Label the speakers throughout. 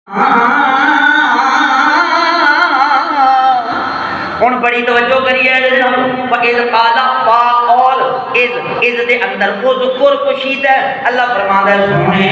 Speaker 1: हुण बड़ी तवज्जो करिए काला पा और इज दे अंदर उज़कुर कुशीदा अल्लाह फरमांदा है सोने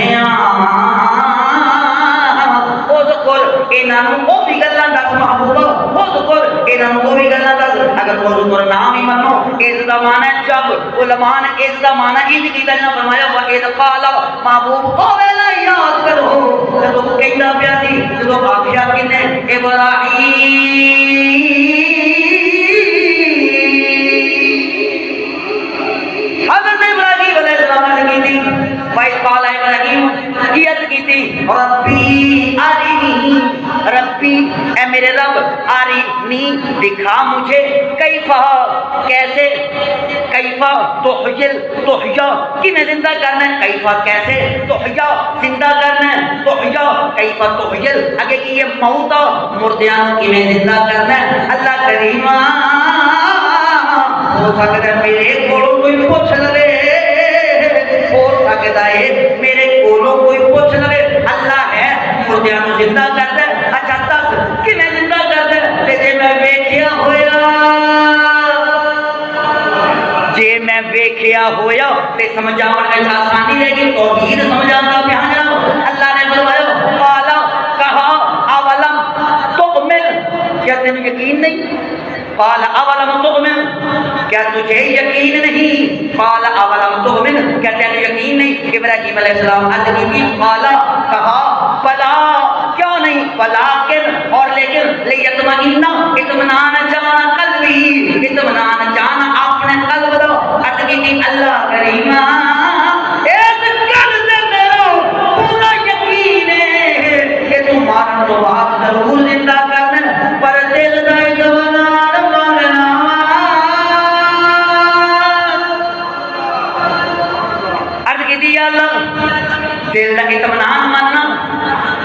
Speaker 1: उज़कुर इन्हां नूं ओ भी गल्लां दस महबूबा उज़कुर इन्हां नूं ओ भी गल्लां दस अगर उज़कुर नाम ही मनो इज दा माना जब उलमा ने इज दा माना इंज कीता ना फरमाया व इज काला महबूब ओ वेला याद करो जदों कहंदा पिया सी जदों आख्या किने इब्राहीम हज़रत इब्राहीम अलैहिस्सलाम ने की थी भाई काला इब्राहीम कियत की थी रब्बी अरिनी रब्बी ए मेरे रब अरिनी दिखा मुझे कैफा कैसे कैफा तुहया कि मैं जिंदा करना है कैफा कैसे तुहया जिंदा करना है तुहया कैफा तुहयल आगे की ये मौत मुर्दियां की मैं जिंदा करना है अल्लाह करीमा हो सकता है मेरे कोलों कोई पूछ लवे हो सकता है मेरे कोलों कोई पूछ लवे अल्लाह है मुर्दियां को जिंदा करता है अच्छा दस कि मैं जिंदा करता है जे मैं वेखिया होया जे मैं वेखिया होया ते समझावन में आसानी रहेगी तौहीद समझाना प्यार जनाब अल्लाह ने फरमाया काला कहा अवलम तुमिन क्या तेन यकीन नहीं काल अवलम तुमिन क्या तुझे यकीन नहीं काल अवलम तुमिन क्या तेरे यकीन नहीं इब्राहीम अलैहिस्सलाम अर्ज़ की काला कहा बला क्यों नहीं वलाकिन और लेकिन लियतमइन्ना इत्मीनान जाना कल्बी इत्मीनान जाना अपने कल्ब दो अर्ज़ की अल्लाह करीमा इस कल्ब से मेरा पूरा यकीन है कि तू मारन तो बाद जरूर जिंदा करना पर दिल दा इत्मीनान मांगना अर्ज़ की अल्लाह दिल दा इत्मीनान मानना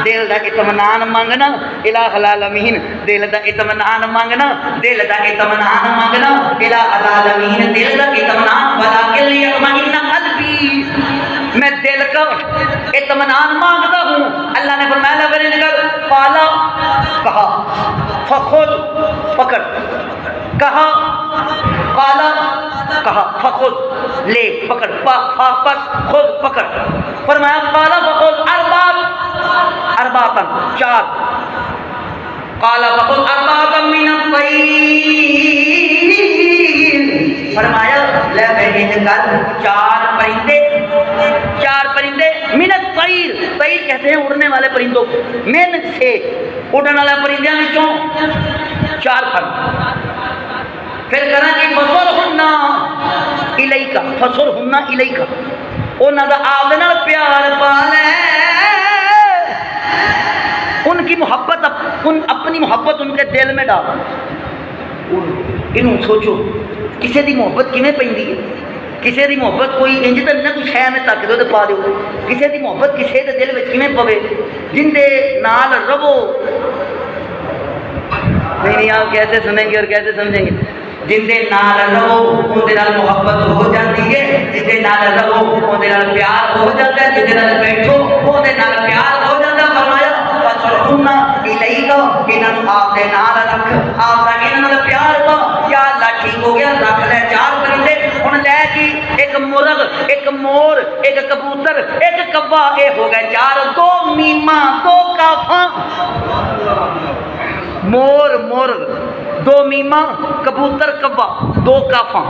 Speaker 1: दिल दा इत्मीनान मांगना इलाहुल आलमीन दिल दा इत्मीनान मांगना दिल दा इत्मीनान मांगना इलाहुल आलमीन दिल दा इत्मीनान वलाकिन लियतमइन्ना कल्बी मैं दिल का इत्मीनान मांगता हूँ अल्लाह ने फरमाया फिर इनका काला कहा फखुद पकड़ कहा काला कहा फखुद ले पकड़ पस खुद पकड़ फरमाया काला फखुद अरबातन चार काला फखुद अरबातन मिनत तय्र फरमाया ले निकाल चार परिंदे मिनत तय्र तय्र कहते हैं उड़ने वाले परिंदों मिन से उड़ने वाले परिंदों विचों चार फल फिर करा कि फसुरहुन्ना इलैका उन्हां दा आप दे नाल प्यार पा ले उनकी मोहब्बत अपनी मोहब्बत उनके दिल में डाल इनू सोचो किसी की मोहब्बत किमें पैंदी है किसी की मोहब्बत कोई इंज तो नहीं कोई शह में तक दो तो पा दो किसी की मोहब्बत किसी के दिल में किमें पवे जिंदे नाल रवो नहीं आप कैसे सुनेंगे और कैसे समझेंगे जिंदे नाल रहो उनके नाल मोहब्बत हो जाती है जिंदे नाल रहो उनके नाल प्यार हो जाता है जिंदे नाल बैठो उनके नाल प्यार हो जाता है फरमाया फसुरहुन्ना इलैका इन्हां नूं आप दे नाल रख आप दा इन्हां नाल प्यार पा या अल्लाह ठीक हो गया रख ले चार परिंदे हुण ले की एक मुर्ग एक मोर एक कबूतर एक कव्वा ए हो गए चार दो मीमा दो काफा मोर मुर्ग दो मीमा कबूतर कव्वा दो काफा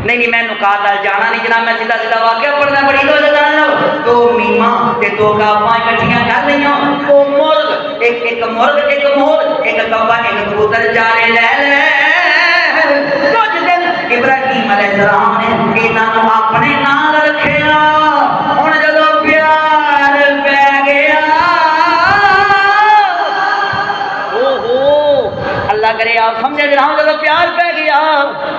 Speaker 1: नहीं मैं नुकात जाना नहीं जनाब मैं सीधा सीधा वाक्य पढ़ना बड़ी तो जाना दो मीमा ते दो काफा इकट्ठियां कर लईयां ओ मुर्ग एक मोर एक कव्वा एक कबूतर जाने ले कुछ दिन इब्राहीम अलैहिस्सलाम ने इन्हां नूं अपने नाल रखिया हुण जदों प्यार पै गया अल्लाह करे आप समझे जरा जो प्यार पै गया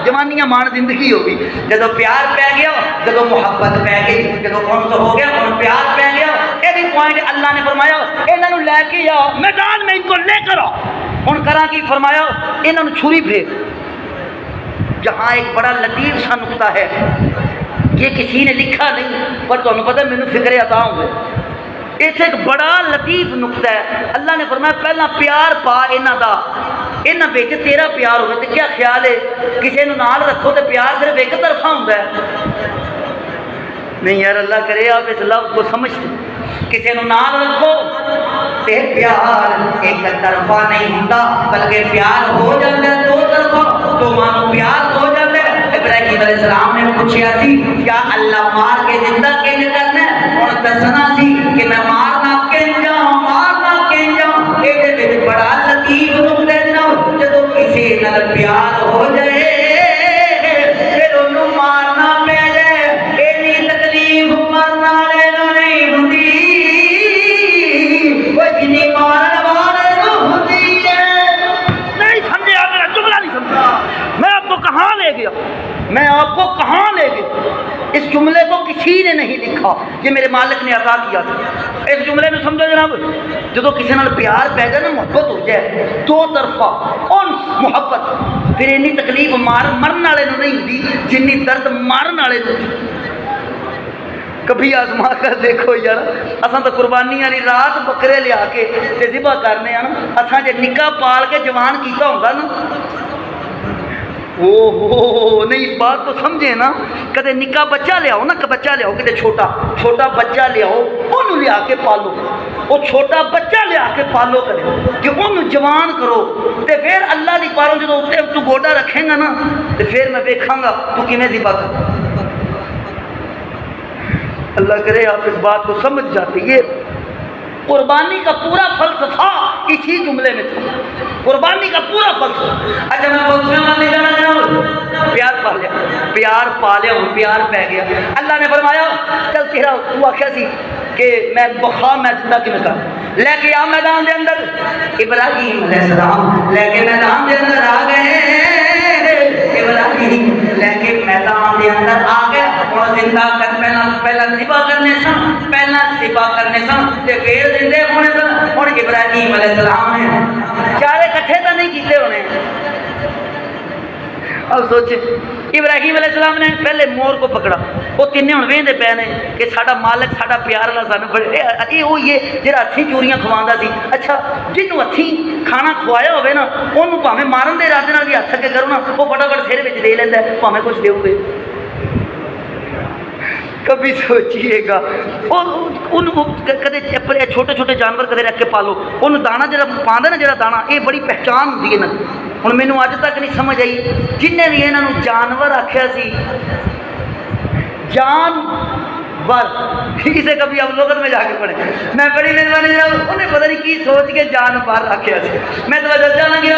Speaker 1: जवानियां मान जिंदगी हो गई जो प्यार पै गया जो मुहब्बत पै गई जो उनस हो गया हम प्यार पै गया ये भी पॉइंट अल्लाह ने फरमाया इन्हों लैके आ मैदान में इनको लेकर आओ हूँ करा की फरमाया इन्हों छुरी फेर जहाँ एक बड़ा लतीफ सा नुकता है ये किसी ने लिखा नहीं पर तुम्हें पता मैनू फिक्रे अता होंगे इत्थे एक बड़ा लतीफ नुकता है। अल्लाह ने फरमाया पहला प्यार पा इन्हां दा, इन्हां विच तेरा प्यार होवे। तो क्या ख्याल है किसी नूं नाल रखो तो प्यार सिर्फ एक तरफा हुंदा है? नहीं यार, अल्लाह करे आप इस लफ्ज़ को समझते। किसी नूं नाल रखो ते प्यार एक तरफा नहीं हुंदा, बल्कि प्यार हो जाता है दो तरफा। तो मानो प्यार हो जाता है। इब्राहिम अलैहिस्सलाम ने पूछा सी क्या अल्लाह मार के जिंदा किंज करना है? हुण दसना सी कि मैं मारना किंज मारना किंज। इहदे विच बड़ा लतीफ नुकता है जनाब। जदों किसी नाल प्यार हो जाए फिर उन्होंने मारना पै जाए, इन्नी तकलीफ मरना वाले नूं नहीं हुंदी जिन्नी मारन वाले नूं हुंदी है। नहीं समझे? मेरा जुमला नहीं समझा। मैं आपको कहाँ ले गया? मैं आपको कहाँ ले गया? इस जुमले को किसी ने नहीं लिखा, ये मेरे मालिक ने अता किया था। इस जुमले में समझो जनाब, जो किसी नाल प्यार पै जाए ना, मुहब्बत हो जाए दो तरफा और मुहब्बत, फिर इन्नी तकलीफ मरन वाले नूं नहीं हुंदी जिन्नी दर्द मारन वाले नूं। कभी आजमा कर देखो यार, असा तो कुर्बानी वाली रात बकरे लिया के ते ज़िबा करने ना, असा जे निका पाल के जवान किया होंदा ना, ओहो नहीं, इस बात को समझे ना। कदे निका बच्चा लियाओ ना, बच्चा लियाओ कि छोटा छोटा बच्चा लियाओ, उन्होंने लिया के पालो। वो छोटा बच्चा लिया के पालो करे कि उन्होंने जवान करो, तो फिर अल्लाह की पारों जो उत्ते तू गोडा रखेगा ना, तो फिर मैं वेखांगा तू किवें ज़िबा कर। अल्लाह करे आप इस बात को समझ जाते। ये कुर्बानी का पूरा फलसफा इसी जुमले में था, कुर्बानी का पूरा फलसफा। अच्छा मैं प्यार पा लिया, प्यार पा लिया, प्यार पै गया। अल्लाह ने फरमाया चल तेरा तू आख्या सी कि मैं बखा मैं जिंदा किवें कर, लेके आ मैदान के अंदर। इब्राहिम अलैहिस्सलाम लेके मैदान के अंदर आ गए। इब्राहिम लेके मैदान के अंदर आ गए और जिंदा कर पहला ज़िबा करने सन, पहला ज़िबा करने सन ते फिर जिंदे होने सन। और इब्राहिम अलैहिस्सलाम ने चारे इकट्ठे तो नहीं किए होने। अब सोचे इब्राहिम अलैहिस्सलाम ने पहले मोर को पकड़ा, वो तिन्ने हुण वेंदे पे ने कि साडा मालिक साडा प्यार वाला सानू बड़े ये वो ये जिहड़ा हथी चूरियां खवांदा सी। अच्छा जिन्हों हथी खाना खवाया होवे ना, उन्होंने भावें मारन दे इरादे नाल भी हथ अगे करो ना, वो फटाफट सिर विच दे लैंदा, भावें कुछ देऊगे। कभी सोचिएगा कदे छोटे छोटे जानवर कदे रख के पालो, उन्होंने दाना जो पाँदा ना, जो दाना ये बड़ी पहचान होंगी है ना। हुण मैनू अज तक नहीं समझ आई जिन्हें भी इन्हों जानवर आख्या सी जानवर, इसे कभी अवलोकन में जाके पढ़े। मैं बड़ी मेहरबानी उन्हें पता नहीं की सोच के जानवर आख्या सी। मैं तो जाना गया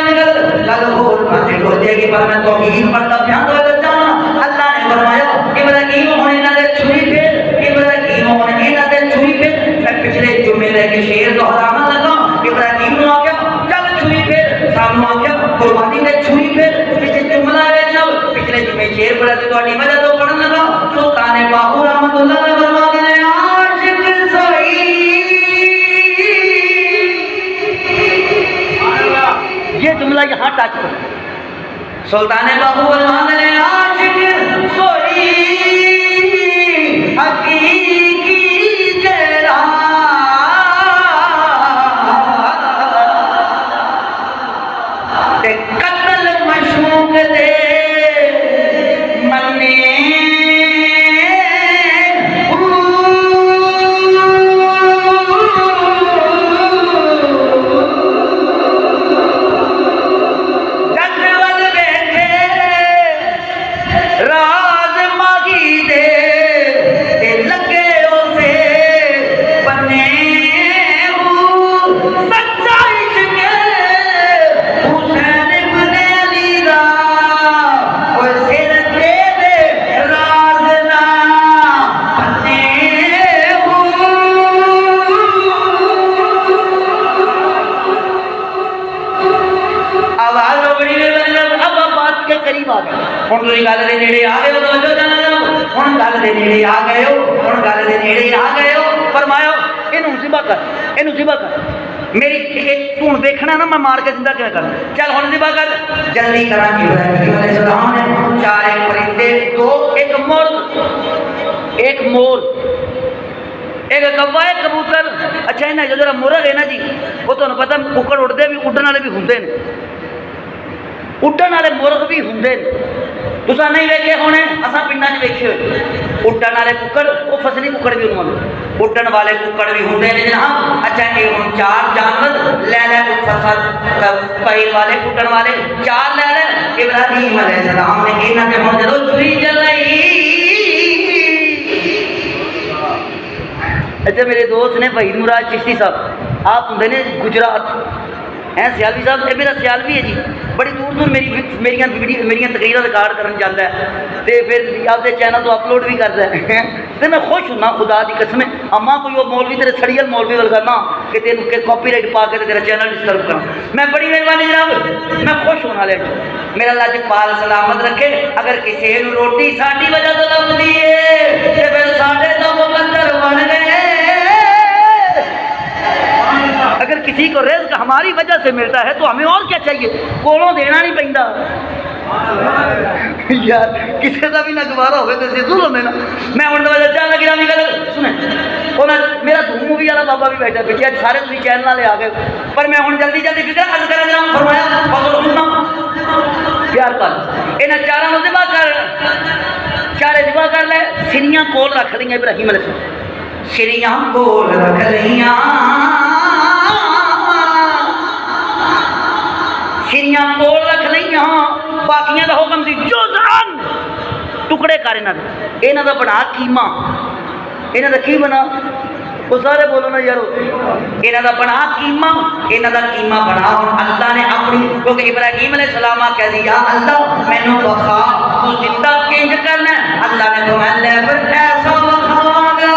Speaker 1: गल होर पासे हो जाएगी, पर मैं तौहीद पढ़ता ध्यान दो जाना। अल्लाह ने फरमाया इब्राहिम हुण इन्हां दे छुरी फेर, इब्राहिम हुण इन्हां दे छुरी फेर। मैं पिछले जुमे के शेर दोहराना लगा। इब्राहिम ने आख्या चल छुरी फेर, सानू आख्या कुर्बानी दे छुरी फेर। पिछले जुमला है जब पिछले जुमे शेर पढ़ा तो तुहाडी वजह तो पढ़न लगा। सुल्तान बाहू रहमतुल्लाह ने फरमाते हैं आशिक सोई, ये जुमला यहाँ टच कर। सुल्तान बाहू फरमाते हैं आशिक सोई हकीकी तेरा ते कत्ल मशूक दे मन्ने मेरी तू देखना ना, मैं मार के जिंदा किवें कर। चल हुण ज़िबा कर, जल्दी करा। इब्राहिम अलैहिस्सलाम ने चार परिंदे, दो एक मोर एक कव्वा है कबूतर। अच्छा इन्हें जो जरा मुर्ग है ना जी, वो तो पता कुकड़ उड़ते भी, उड़न वाले भी होंगे, उड़न वाले मुर्ग भी होंगे। तुसा नहीं वेखे होने, असा पिंडा च वेखे हुए उड़न वाले कुकड़, वो फसली कुकड़ भी उन्होंने उड़न वाले कुकड़ भी होंगे जनाब। अच्छा ये हम 4 जानवर ले ले, फसल पैर वाले उड़न वाले 4 ले ले। इब्राहिम अलैहिस्सलाम ने इन्हां ते हुण जदों छुरी चलाई। अच्छा मेरे दोस्त ने भाई मुराद चिश्ती साहब, आप होंगे ने गुजरात हैं सियालवी साहब, ये मेरा सियालवी है जी, बड़ी दूर दूर मेरी तकरीर रिकॉर्ड करन जाता है, तो फिर आपके चैनल तो अपलोड भी करता है। तो मैं खुश हूँ खुदा की कसम, अम्मा कोई वो मौलवी तेरे सड़ियल मौलवी वाल करना कि तेन के कॉपीराइट पा के तेरा चैनल डिस्टर्ब करा, मैं बड़ी मेहरबानी जनाब, मैं खुश होने वाले। मेरा अल्लाह पाल सलामत रखे। अगर किसी रोटी साड़ी वजह तो लभदी है तो फिर साढ़े तो मुकद्दर बन गए। अगर किसी को रिज़्क हमारी वजह से मिलता है तो हमें और क्या चाहिए, कोलों देना नहीं पैंदा यार, किसी का भी ना गवारा हो तो जुल्म है ना। मैं हूँ चल लगी भी गल सुने, मेरा धूम मूवी वाला बाबा भी बैठा पीछे, आज सारे तुम चैनल वाले आ गए, पर मैं हूँ जल्दी जल्दी फिक्र अर्ज कर जनाब फरमाया प्यार कर इन्हें 4 में जिबा कर, 4 जिबा कर ले, सिरियां कोल रख दी इब्राहिम अलैहिस्सलाम, सिरियां कोल रख लिया, सिरियां कोल रख लिया, बाकियां का हुक्म सी जुज़अन टुकड़े कर इन्हां दा बना कीमा, इन्हां दा की बना वो सारे बोलो ना यारो, इन्हां दा बना कीमा, इन्हां दा कीमा बना। अल्लाह ने अपनी, क्योंकि इब्राहिम अलैहिस्सलाम कह दिया अल्लाह मैनू बखा, तू जिंदा किंज करना, अल्लाह ने तो मैं ले फिर ऐसा बखावांगा,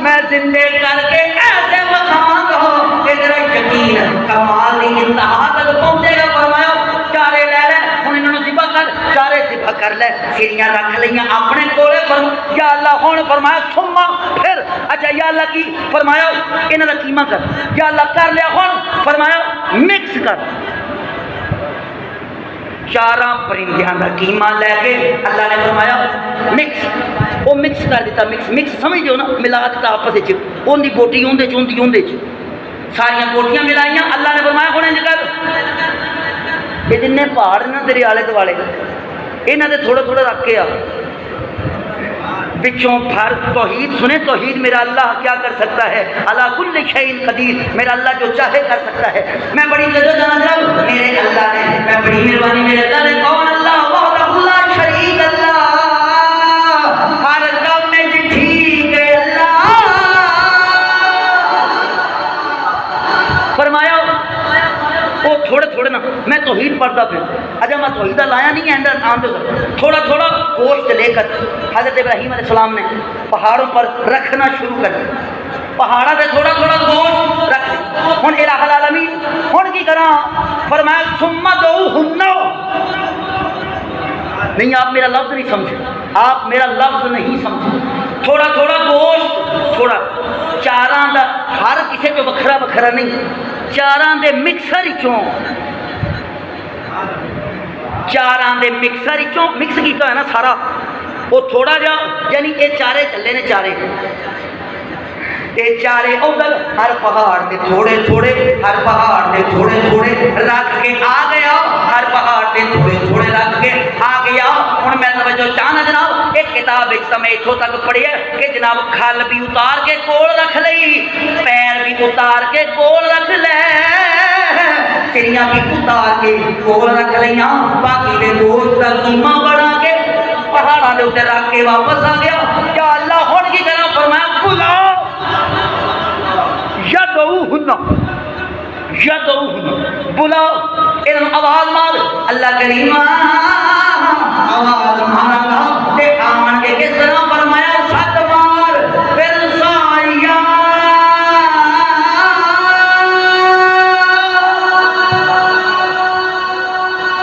Speaker 1: मैं जिंदे करके ऐसे बखावांगा कि तेरा यकीन कमाल की इंतहा तक पहुंचेगा। फरमाया 4 ले ले, हुण इन्हां जिबा कर, 4 जिबा कर ले, सिरियां रख लिया अपने कोले। या अल्लाह हुण फरमाया सुम्मा फिर, अच्छा या अल्लाह की फरमाया इन्हां दा कीमा कर, या अल्लाह कर लिया, हुण फरमाया मिक्स कर, 4 परिंदियां का कीमा लैके अल्लाह ने फरमाया मिक्स, वो मिक्स कर दिता, मिक्स समझ दो ना, मिला दिता आपस में, बोटी उन्हें सारिया बोटियां मिलाइया। अल्लाह ने फरमाया हुण इंज कर, ये जिन्ने पहाड़ ना तेरे आले दुआले इन्हां दे थोड़े थोड़े रख के आ, पिछों भर तौहीद सुने, तौहीद मेरा अल्लाह क्या कर सकता है, अला कुल्ली शैइन कदीर, मेरा अल्लाह जो चाहे कर सकता है। मैं बड़ी जदो जाना मेरे अल्लाह ने, मैं बड़ी मेहरबानी मेरे अल्लाह ने, कौन अल्लाह वहदहु ला शरीक अल्लाह, हर काम में ठीक है अल्लाह। फरमाया वो थोड़े थोड़े ना, मैं तौहीद पढ़ता फिर, अच्छा मैं तौहीद लाया नहीं है आम थोड़ा थोड़ा गोश्त लेकर हज़रत इब्राहिम अलैहिस्सलाम ने पहाड़ों पर रखना शुरू कर दिया, पहाड़ा से थोड़ा थोड़ा गोश्त रख। हुण इलाहुल आलमीन हुण की करा, फरमाया सुम्मा दो हुन्ना, नहीं आप मेरा लफ्ज़ नहीं समझे, आप मेरा लफ्ज़ नहीं समझे, थोड़ा थोड़ा गोश्त, थोड़ा 4 का हर किसी को वखरा वखरा नहीं, 4 के मिक्सर चों, 4 के मिक्सर चों मिक्स किया है ना सारा, वो थोड़ा जा यानी ये 4 चले ने 4 उधर हर पहाड़ के थोड़े थोड़े, हर पहाड़ के थोड़े थोड़े रख के आ गया, हर पहाड़ के थोड़े थोड़े रख के आ गया। हुण मैं तवज्जो चाहना जनाब, एक किताब समय इत्थों तक पढ़ी है कि जनाब खल भी उतार के कोल रख लई, पैर भी उतार के कोल रख ले, सिरियां भी उतार के कोल रख लिया, बाकी के दोस्त का कीमा बना के पहाड़ों के उत्ते रख के वापस आ गया। क्या अल्लाह हुण की करा, फरमाया बुला बुलाओ, इन्होंने आवाज मार, अल्लाह करीमा आवाज मारा ते आन के किस तरह फरमाया सत मार, फिर साया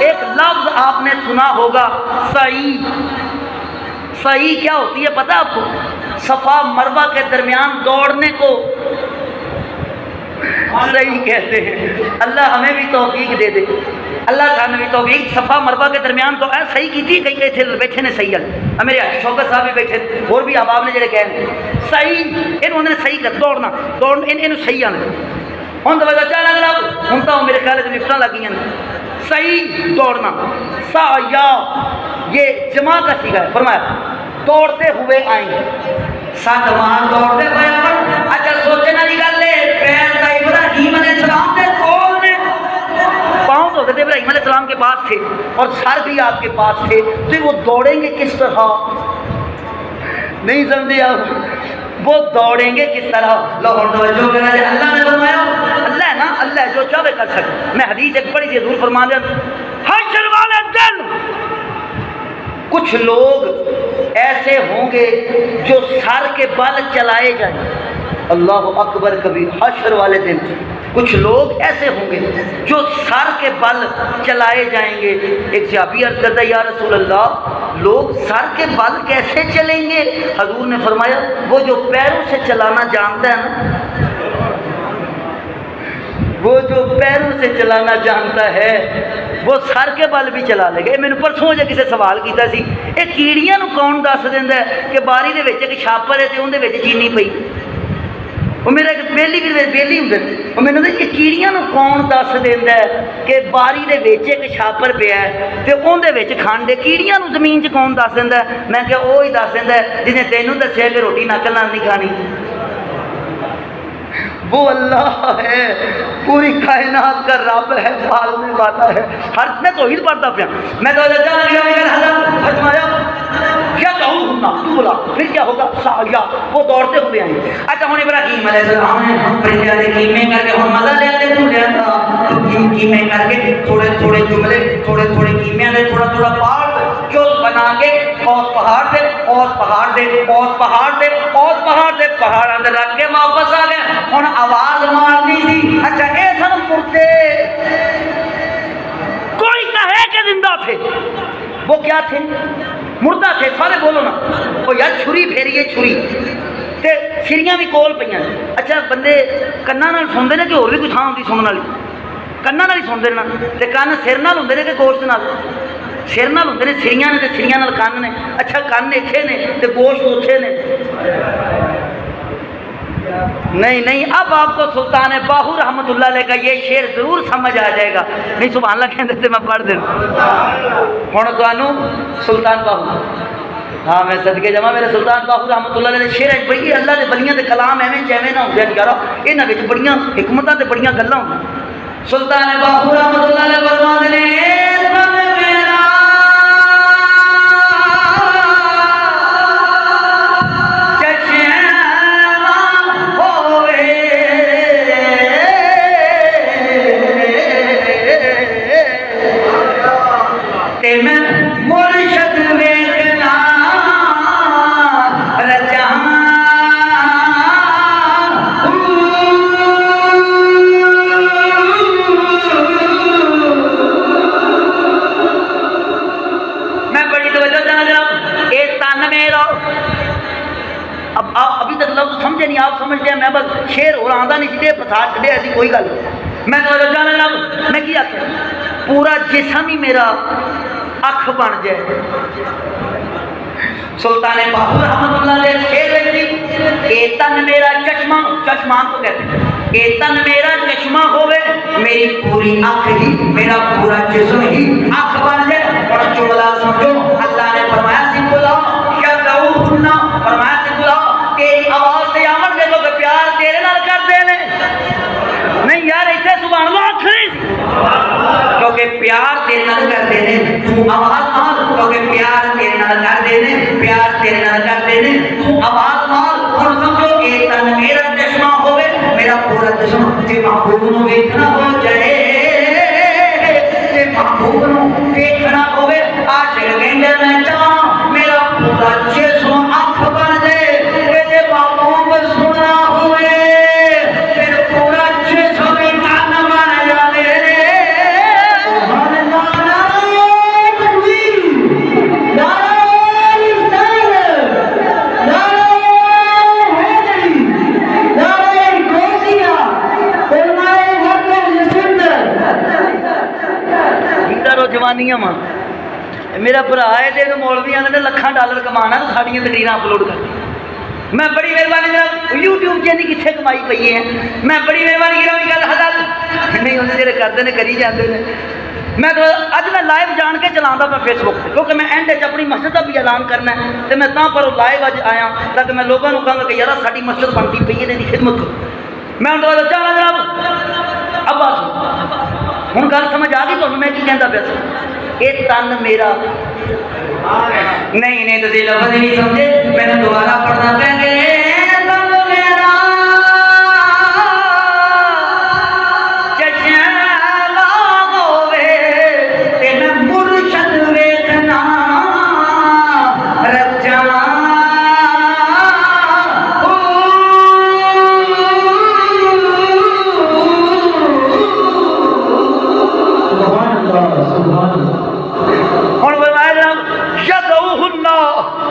Speaker 1: एक लफ्ज आपने सुना होगा सही, सही क्या होती है पता आपको, सफा मरवा के दरमियान दौड़ने को सही कहते हैं। अल्लाह हमें भी तौफीक दे दे, अल्लाह साहब ने भी तौफीक सफ़ा मरवा के दरमियान तो ऐ सही की थी, कई इतने बैठे ने सही है मेरे हाजी शौकत साहब भी बैठे और भी अहबाब ने जो कहे सही इन्होंने सही कर दौड़ना दौड़ इन सही आने हम तो चल जनाब हम तो मेरे ख्याल से लिफ्ट लग गई सही दौड़ना सा या ये जमा का सीगा है फरमाया दौड़ते हुए आएंगे सात मार दौड़ते हुए अच्छा सोचने वाली गल है पैर का इब्राहीम अलैहिस्सलाम के कोल ने पाँव तो हज़रत इब्राहीम अलैहिस्सलाम के पास थे और सर भी आपके पास थे तो वो दौड़ेंगे किस तरह नहीं समझे आप वो दौड़ेंगे किस तरह लो जो अल्लाह ने फरमाया अल्लाह है ना अल्लाह जो चाहे कर सकते मैं हदीस एक बड़ी सी जरूर फरमा दें हश्र वाले दिन कुछ लोग ऐसे होंगे जो सर के बल चलाए जाएंगे अल्लाह अकबर कबीर हश्र वाले दिन कुछ लोग ऐसे होंगे जो सर के बल चलाए जाएंगे एक सहाबी अर्ज़ करता या रसूल अल्लाह लोग सर के बल कैसे चलेंगे हजूर ने फरमाया वो जो पैरों से चलाना जानता है ना वो जो पैरों से चलाना जानता है वो सर के बल भी चला लेगा मैंने परसों जो किसी सवाल किया सी ये कीड़ियां कौन दस दिंदा है कि बारी दे विच एक छापर है तो उहदे विच चीनी पई वो मेरा एक बेली भी बेली होंगे वो मैंने ये कीड़ियां कौन दस दिंदा है कि बारी दे विच एक छापर पिया है तो उहदे विच खंड है कीड़ियां जमीन च कौन दस दिंदा है मैं क्या वो ही दस दिंदा है जिन्हें तेनों दसिया कि रोटी नक नाल नहीं खानी वो अल्लाह है पूरी कायनात का रब है पालने वाला है हर मैं तो ही पढ़ता पाया मैं तो फरमाया क्या कहूँ ना तू बोला फिर क्या होगा साया वो दौड़ते हुए आएंगे अच्छा हम इब्राहीम अलैहिस्सलाम ने परिंदे दे कीमे करके हम मजा ले तू लिया कीमे करके थोड़े थोड़े जुमले थोड़े थोड़े कीमे दे थोड़ा थोड़ा पार्ट जो बना के औस पहाड़ दे औस पहाड़ दे औस पहाड़ दे औस पहाड़ दे पहाड़ अंदर रख के वापस आ गए हुन आवाज मारनी थी अच्छा ये सब मुर्दे कोई कहे कि जिंदा थे वो क्या थे मुर्दा थे सारे बोलो ना वो यार छुरी फेरिए छुरी ते सिरियां भी कोल पईयां अच्छा बंदे कन्ना नाल सुनते ने कि होर भी कोई थां होंदी सुनने वाली कन्ना नाल ही सुनते ना ते कन्न सिर नाल हुंदे ने कि गोश्त नाल सिर नाल हुंदे ने सिरियां ने ते सिरियां नाल कन्न ने अच्छा कन्न इत्थे ने ते गोश्त उत्थे ने नहीं नहीं अब आपको सुल्तान बाहू रहमतुल्लाह अलैह का ये शेर जरूर समझ आ जाएगा नहीं सुभान अल्लाह कहते थे मैं पढ़ दूँ हुण तुहानू सुल्तान बाहू हाँ मैं सदके जमा मेरे सुल्तान बाहू रहमतुल्लाह अलैह शेर है बड़ी अल्लाह के बलियां के कलाम एवें जैवें ना होंदे यार इन्हां विच बड़ियां हिकमतां ते बड़ियां गल्लां होंदियां सुल्तान बाहू रहमतुल्लाह अलैह फरमांदे ने समझे नहीं आप समझते हैं मैं बस शेर और आंदा नहीं सीधे फसा छे ऐसी कोई गल मैं तो जाने लग मैं क्या आख्या पूरा जिस्म ही मेरा अख बन जाए सुल्तान बाहू रहमतुल्लाह अलैह शेर है ए तन मेरा चश्मा चश्मान को कहते हैं ए तन मेरा चश्मा होवे मेरी पूरी अख ही मेरा पूरा जिस्म ही अख बन जाए और जुमला समझो अल्लाह ने फरमाया सी बुलाओ क्या कहूं ना फरमाया सी बुलाओ तेरी आवाज से आमद दे लोग प्यार तेरे नाल कर देने नहीं यार इतने सुभान अल्लाह आखरी क्योंकि प्यार तेरे नाल कर देने तू आवाज मार क्योंकि प्यार तेरे नाल कर देने प्यार तेरे नाल कर देने तू आवाज मार और समझो एक तन मेरा चश्मा होवे मेरा पूरा चश्मा जे महबूब नु देखना हो जाए जे महबूब नु देखना होवे आशिक कहंदे मैं चाह मेरा पूरा चश्मा अख बन जाए सुनना हुए फिर पूरा बन जाने कहानियां वा मेरा भरा है तो मौलवी आते लखां डॉलर कमाना तो साड़ियाँ तकरीर अपलोड कर मैं बड़ी मेहरबानी मेरा यूट्यूब से नहीं कितने कमाई पई है मैं बड़ी मेहरबानी करा गल हद नहीं होंगे जो करते हैं करी जाते हैं मैं तो अज मैं लाइव जान के चलाता मैं फेसबुक पर क्योंकि मैं एंड अपनी मस्जिद का भी ऐलान करना है तो मैं पर लाइव अज आया ताकि मैं लोगों को कहूँगा कि यार साड़ी मस्जिद बनती पई है इहदी खिदमत करो मैं तो चला जनाब अब बस हुण गल समझ आ गई तुहानूं मैं की कहंदा पिया ये तन मेरा नहीं नहीं तुसीं लफ्ज़ नहीं समझे मैंने दोबारा पढ़ना पैंगे तन मेरा चचेला होवे ते मैं मुर्शद वेखना रजा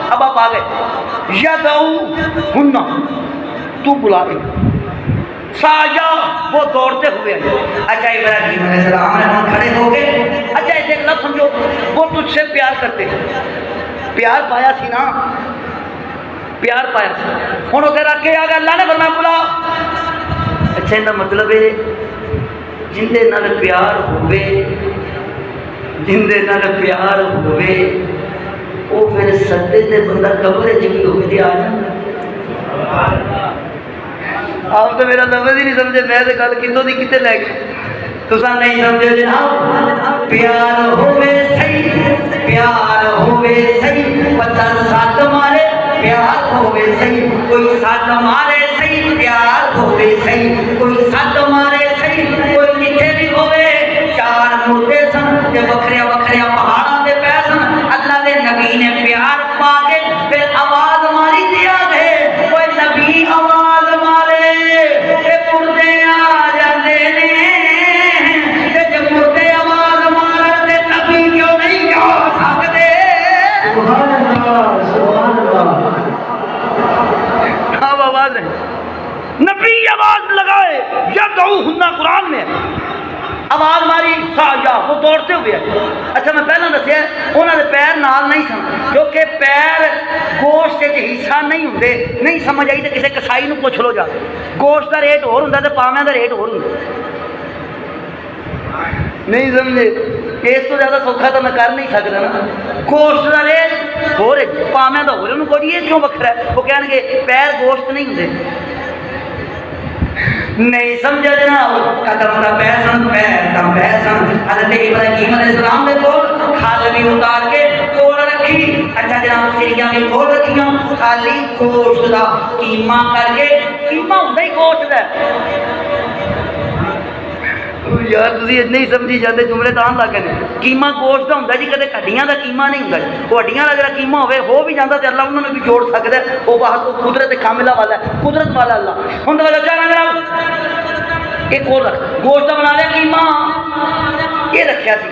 Speaker 1: अब आप आ गए यदउहुन्ना तू बुला साया वो दौड़ते हुए अच्छा इब्राहीम अलैहिस्सलाम ने हम खड़े हो गए अच्छा इसे एक लफ्ज़ समझो वो तुझसे प्यार करते प्यार पाया सी ना प्यार पाया सी हुण तेरा के आ गया अल्लाह ने फरमाया बुला अच्छा इहदा मतलब है जिंदे नाल प्यार होवे जिंदे नाल प्यार होवे वो फिर सदे ते बंदा कब्र च भी होवे आ जांदा आप तो मेरा लफ्ज़ ही नहीं समझे मैं तो गल कितों दी किते लै गई तुसां नहीं समझे जनाब प्यार होवे सही बंदा सद मारे प्यार होवे सही कोई सद मारे सही प्यार होवे सही कोई सद मारे सही कोई किथे भी होवे चार मुर्दे सन ते वखरिया वखरिया पहाड़ां दे पै सन अल्लाह दे नबी ने प्यार पा के फिर आवाज मारी दिया है कोई नबी आवाज मारे ते मुर्दे आ जाते ने ते जब मुर्दे आवाज मारन ते नबी क्यों नहीं आ सकते सुभान अल्लाह अब आवाज है नबी आवाज लगाए यदउहुन्ना कुरान में आवाज मारी साया वो दौड़ते हुए अच्छा मैं पहला दसिया उन्होंने पैर नाल नहीं सन क्योंकि पैर गोश्त हिस्सा नहीं होंगे नहीं समझ आई तो किसी कसाई को पुछ लो जा गोश्त का रेट होर होंदा ते पाव्यां दा रेट होर होंदा नहीं समझे इस तो ज़्यादा सौखा तो मैं कर नहीं सकता ना गोश्त का रेट होर पाव्यां दा होर उन्होंने कोई ये क्यों वखरा है वो कहेंगे पैर गोश्त नहीं होंगे नहीं समझा जनाब कदम का पैसन हज़रत इब्राहीम अलैहिस्सलाम ने कोल खाल भी उतार के कोल रखी अच्छा जनाब सिरियां भी कोल रखियां खाली गोश्त का कीमा करके कीमा होंदा ही गोश्त दा यार तुम नहीं समझी जाते जुमले तो लग गए कीमा गोश्त का होंदा जी कदे हड्डियां का कीमा नहीं होंदा वो हड्डियां का जरा कीमा हो भी जाता तो अल्लाह उन्होंने भी जोड़ सकता है वो बाहर को कुदरत कामिला वाला है कुदरत वाला अल्लाह हुण तो जनाब एक और रख गोश्त बना लिया कीमा ये रखा सी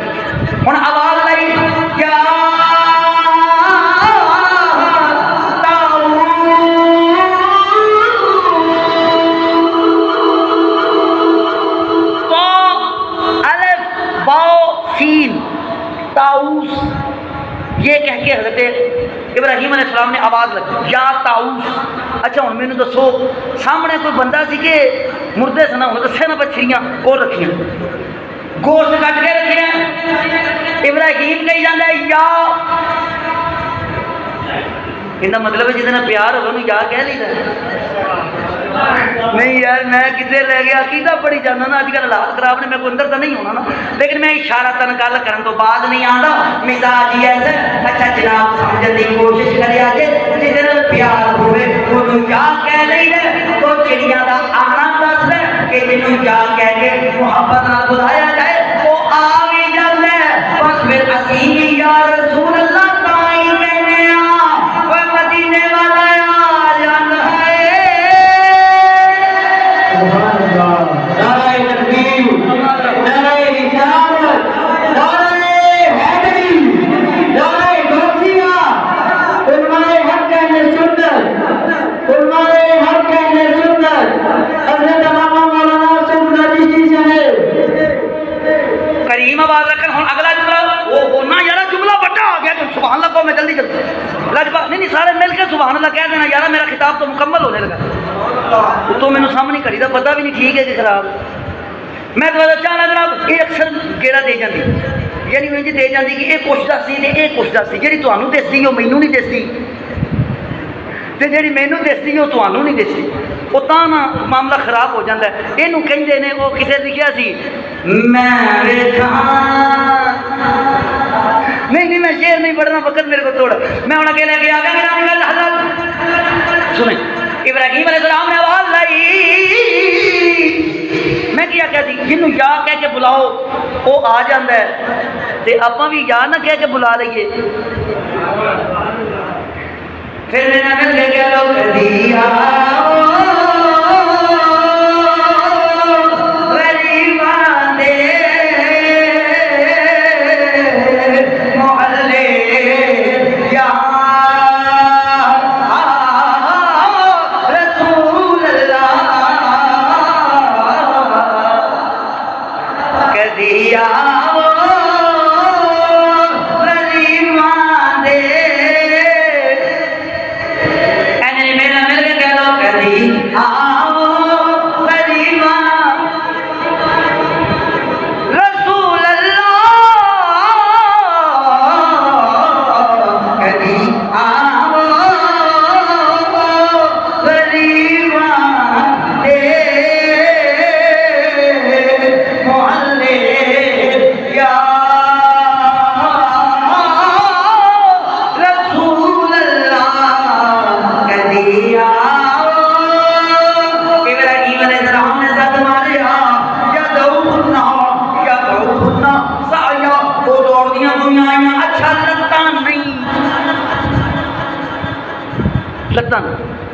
Speaker 1: हुण आवाज लाई क्या ताऊस ये कह के हज़रत इब्राहीम अलैहिस्सलाम ने आवाज़ लगी या ताऊस अच्छा हुण मैनूं दसो सामने कोई बंदा सी कि मुर्दे सन हुण दस्सिया ना बछड़ियां कोल रखियां गोश्त कट के रखियां इब्राहीम कही जांदा या इनका मतलब है जिसने प्यार होगा उन्हें या कह लीदा नहीं यार मैं कितने रह गया अकीदा पढ़ी जाना ना अजकल हालात खराब ने मैं को अंदर तो नहीं होना ना लेकिन मैं इशारा तन गल करन तो बाद नहीं आता मिजाज ही ऐसा अच्छा जनाब समझने की कोशिश करिया जे जिसने प्यार होवे उन्होंने या कह लीदा तो चिड़िया का आना दस दे कि जिन्होंने या कह के मुहब्बत नाल बुलाया जाए वो आ भी जाता है बस फिर असीं भी या रसूल अल्लाह ताई कहने वो मदीने वाला आ जाता है नाराए तकबीर नाराए रिसालत नाराए हैदरी नाराए गौसिया उलमाए हक ने सुन्नत उलमाए सुभान अल्लाह कह देना यार मेरा खिताब तो मुकम्मल होने लगा, तो मैंने सामने घड़ी का पता भी नहीं ठीक है कि खराब। मैं तो चाहना जनाब ये अक्सर गेड़ा दे जाती, यानी इंज दे जाती कि ये कुछ दसदी तो ये कुछ दसदी, जी तुहानू दसदी वो मैनू नहीं दसदी, तो जी मैनू दसदी वो तुहानू नहीं दसदी, वो तो ना मामला खराब हो जाता है। इनू कहते हैं वो किसी लिखिया सी नहीं मैं शेर नहीं पढ़ना, वक्त मेरे को तोड़, मैं उन्हें कह लेके आ गया। सुने इब्राहिम अलैहिस्सलाम ने आवाज लाई, मैं क्या कहती जिन्हों या कह के बुलाओ वो आ जाता है, तो आप भी या ना कह के बुला लीए। फिर मैंने लेके लो दिया